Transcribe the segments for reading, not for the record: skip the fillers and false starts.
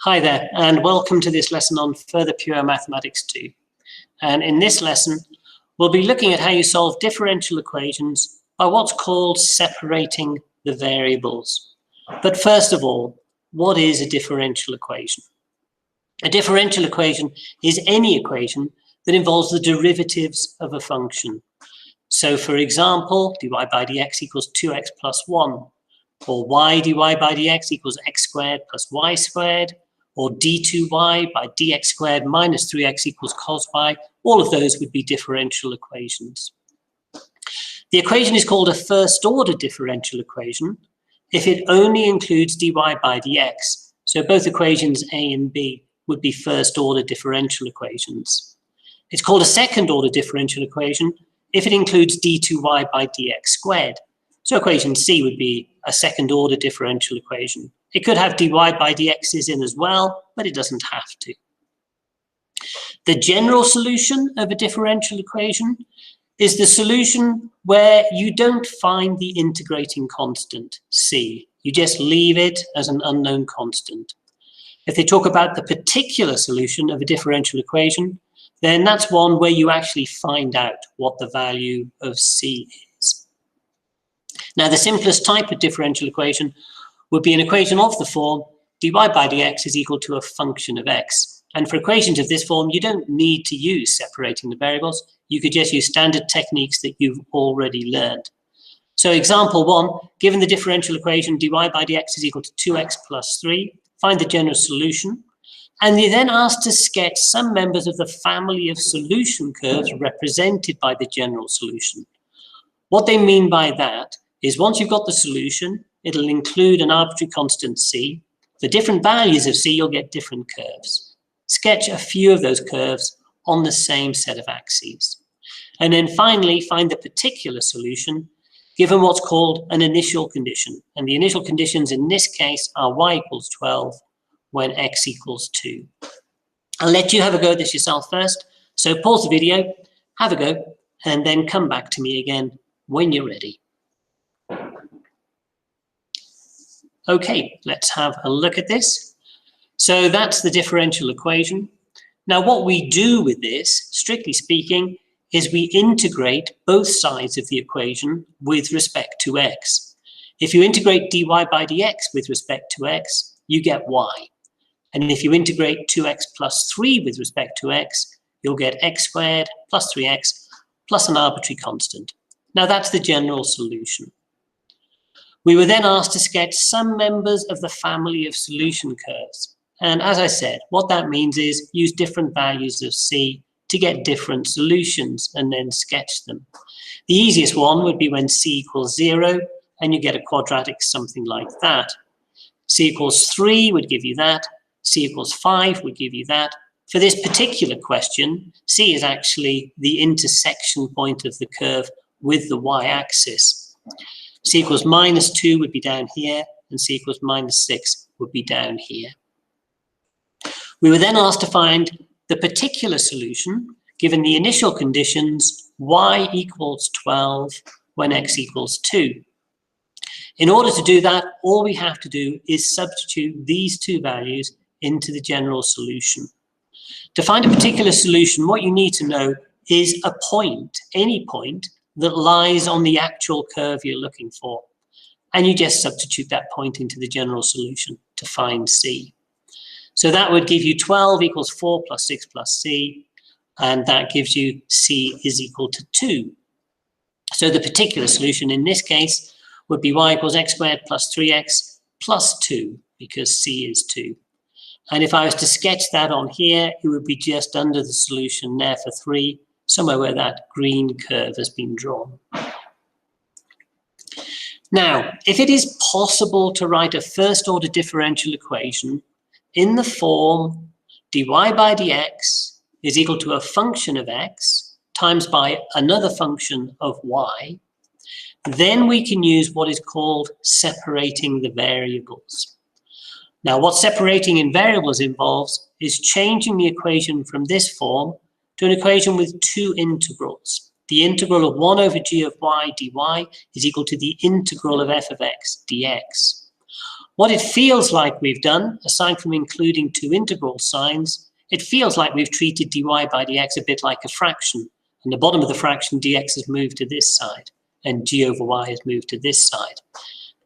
Hi there, and welcome to this lesson on Further Pure Mathematics 2. And in this lesson, we'll be looking at how you solve differential equations by what's called separating the variables. But first of all, what is a differential equation? A differential equation is any equation that involves the derivatives of a function. So for example, dy by dx equals 2x plus 1, or y dy by dx equals x squared plus y squared, or d2y by dx squared minus 3x equals cos y. All of those would be differential equations. The equation is called a first order differential equation if it only includes dy by dx. So both equations A and B would be first order differential equations. It's called a second order differential equation if it includes d2y by dx squared. So equation C would be a second order differential equation. It could have dy by dx's in as well, but it doesn't have to. The general solution of a differential equation is the solution where you don't find the integrating constant, C. You just leave it as an unknown constant. If they talk about the particular solution of a differential equation, then that's one where you actually find out what the value of C is. Now, the simplest type of differential equation would be an equation of the form dy by dx is equal to a function of x. And for equations of this form, you don't need to use separating the variables. You could just use standard techniques that you've already learned. So example 1, given the differential equation dy by dx is equal to 2x plus 3, find the general solution. And you're then asked to sketch some members of the family of solution curves represented by the general solution. What they mean by that is once you've got the solution, it'll include an arbitrary constant c. For different values of c, you'll get different curves. Sketch a few of those curves on the same set of axes. And then finally, find the particular solution given what's called an initial condition. And the initial conditions in this case are y equals 12 when x equals 2. I'll let you have a go at this yourself first. So pause the video, have a go, and then come back to me again when you're ready. Okay, let's have a look at this. So that's the differential equation. Now what we do with this, strictly speaking, is we integrate both sides of the equation with respect to x. If you integrate dy by dx with respect to x, you get y. And if you integrate 2x plus 3 with respect to x, you'll get x squared plus 3x plus an arbitrary constant. Now that's the general solution. We were then asked to sketch some members of the family of solution curves. And as I said, what that means is use different values of c to get different solutions and then sketch them. The easiest one would be when c equals 0 and you get a quadratic something like that. C equals 3 would give you that. C equals 5 would give you that. For this particular question, c is actually the intersection point of the curve with the y-axis. C equals minus 2 would be down here, and c equals minus 6 would be down here. We were then asked to find the particular solution given the initial conditions y equals 12 when x equals 2. In order to do that, all we have to do is substitute these two values into the general solution. To find a particular solution, what you need to know is a point, any point, that lies on the actual curve you're looking for. And you just substitute that point into the general solution to find c. So that would give you 12 equals 4 plus 6 plus c, and that gives you c is equal to 2. So the particular solution in this case would be y equals x squared plus 3x plus 2, because c is 2. And if I was to sketch that on here, it would be just under the solution there for 3, somewhere where that green curve has been drawn. Now, if it is possible to write a first order differential equation in the form dy by dx is equal to a function of x times by another function of y, then we can use what is called separating the variables. Now, what separating in variables involves is changing the equation from this form to an equation with two integrals. The integral of 1 over g of y dy is equal to the integral of f of x dx. What it feels like we've done, aside from including two integral signs, it feels like we've treated dy by dx a bit like a fraction. And the bottom of the fraction, dx has moved to this side, and g over y has moved to this side.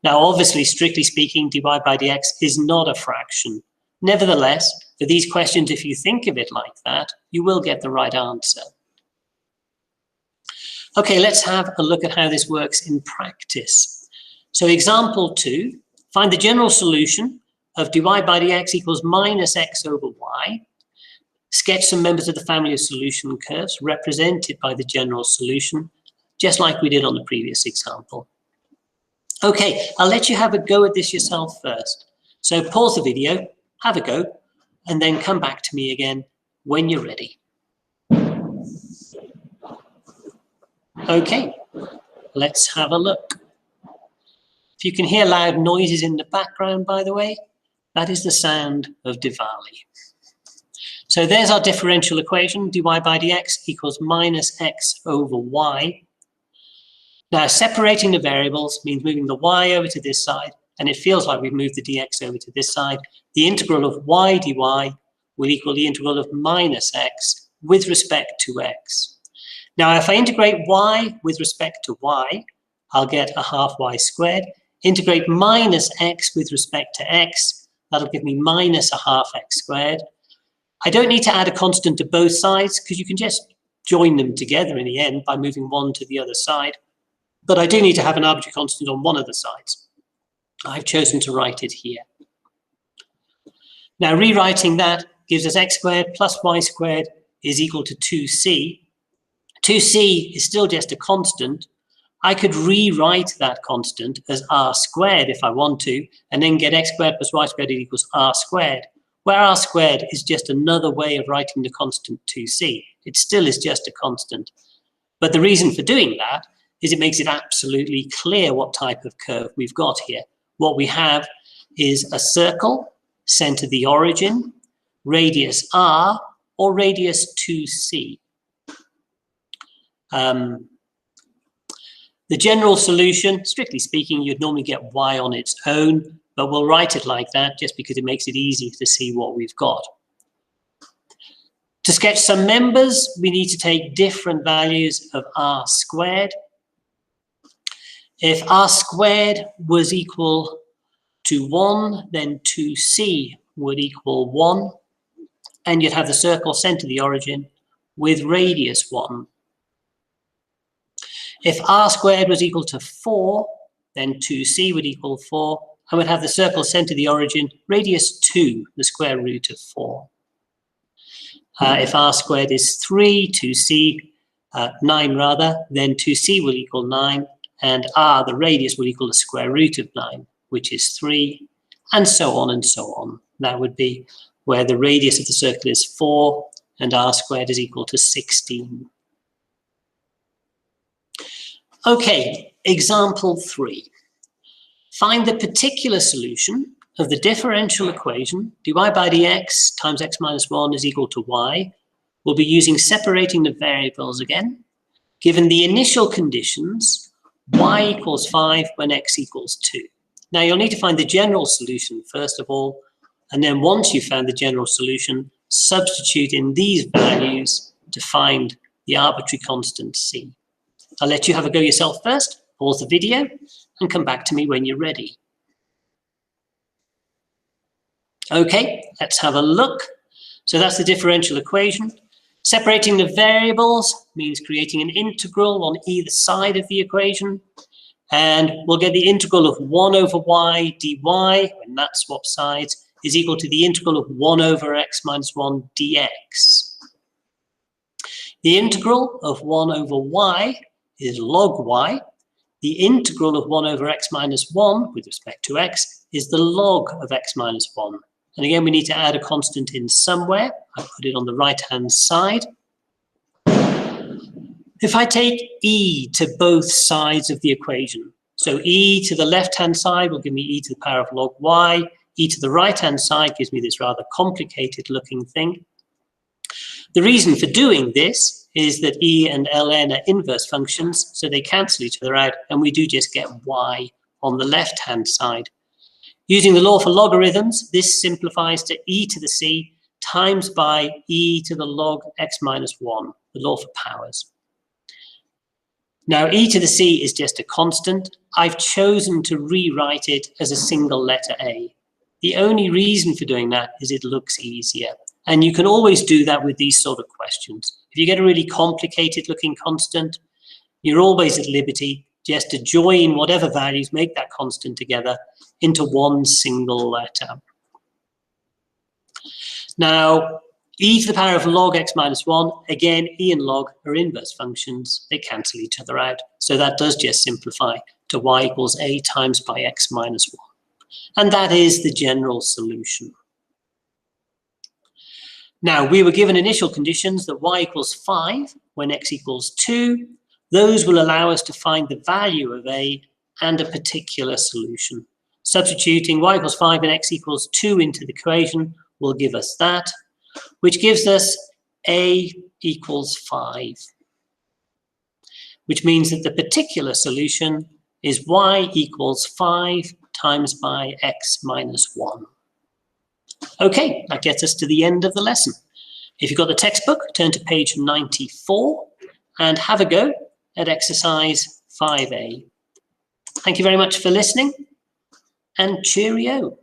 Now, obviously, strictly speaking, dy by dx is not a fraction. Nevertheless, for these questions, if you think of it like that, you will get the right answer. Okay, let's have a look at how this works in practice. So example 2, find the general solution of dy by dx equals minus x over y. Sketch some members of the family of solution curves represented by the general solution, just like we did on the previous example. Okay, I'll let you have a go at this yourself first. So pause the video, have a go, and then come back to me again when you're ready. Okay, let's have a look. If you can hear loud noises in the background, by the way, that is the sound of Diwali. So there's our differential equation, dy by dx equals minus x over y. Now, separating the variables means moving the y over to this side, and it feels like we've moved the dx over to this side. The integral of y dy will equal the integral of minus x with respect to x. Now, if I integrate y with respect to y, I'll get a half y squared. Integrate minus x with respect to x, that'll give me minus a half x squared. I don't need to add a constant to both sides because you can just join them together in the end by moving one to the other side. But I do need to have an arbitrary constant on one of the sides. I've chosen to write it here. Now, rewriting that gives us x squared plus y squared is equal to 2c. 2c is still just a constant. I could rewrite that constant as r squared if I want to, and then get x squared plus y squared equals r squared, where r squared is just another way of writing the constant 2c. It still is just a constant. But the reason for doing that is it makes it absolutely clear what type of curve we've got here. What we have is a circle, center the origin, radius r, or radius 2c. The general solution, strictly speaking, you'd normally get y on its own, but we'll write it like that just because it makes it easy to see what we've got. To sketch some members, we need to take different values of r squared. If r squared was equal to 1, then 2c would equal 1, and you'd have the circle center the origin with radius 1. If r squared was equal to 4, then 2c would equal 4, and we'd have the circle center the origin, radius 2, the square root of 4. If r squared is 3, 2c, 9 rather, then 2c will equal 9, and r, the radius, will equal the square root of 9, which is 3, and so on and so on. That would be where the radius of the circle is 4, and r squared is equal to 16. Okay, example 3. Find the particular solution of the differential equation dy by dx times x minus 1 is equal to y. We'll be using separating the variables again. Given the initial conditions, y equals 5 when x equals 2. Now, you'll need to find the general solution first of all, and then once you've found the general solution, substitute in these values to find the arbitrary constant c. I'll let you have a go yourself first, pause the video, and come back to me when you're ready. Okay, let's have a look. So that's the differential equation. Separating the variables means creating an integral on either side of the equation. And we'll get the integral of 1 over y dy, when that swaps sides, is equal to the integral of 1 over x minus 1 dx. The integral of 1 over y is log y. The integral of 1 over x minus 1 with respect to x is the log of x minus 1. And again, we need to add a constant in somewhere. I put it on the right-hand side. If I take e to both sides of the equation, so e to the left-hand side will give me e to the power of log y, e to the right-hand side gives me this rather complicated-looking thing. The reason for doing this is that e and ln are inverse functions, so they cancel each other out, and we do just get y on the left-hand side. Using the law for logarithms, this simplifies to e to the c times by e to the log x minus 1, the law for powers. Now, e to the c is just a constant. I've chosen to rewrite it as a single letter a. The only reason for doing that is it looks easier. And you can always do that with these sort of questions. If you get a really complicated looking constant, you're always at liberty just to join whatever values make that constant together into one single letter. Now, e to the power of log x minus 1, again, e and log are inverse functions. They cancel each other out. So that does just simplify to y equals a times by x minus 1. And that is the general solution. Now, we were given initial conditions that y equals 5 when x equals 2. Those will allow us to find the value of a and a particular solution. Substituting y equals 5 and x equals 2 into the equation will give us that, which gives us a equals 5, which means that the particular solution is y equals 5 times by x minus 1. Okay, that gets us to the end of the lesson. If you've got the textbook, turn to page 94 and have a go at exercise 5A. Thank you very much for listening, and cheerio.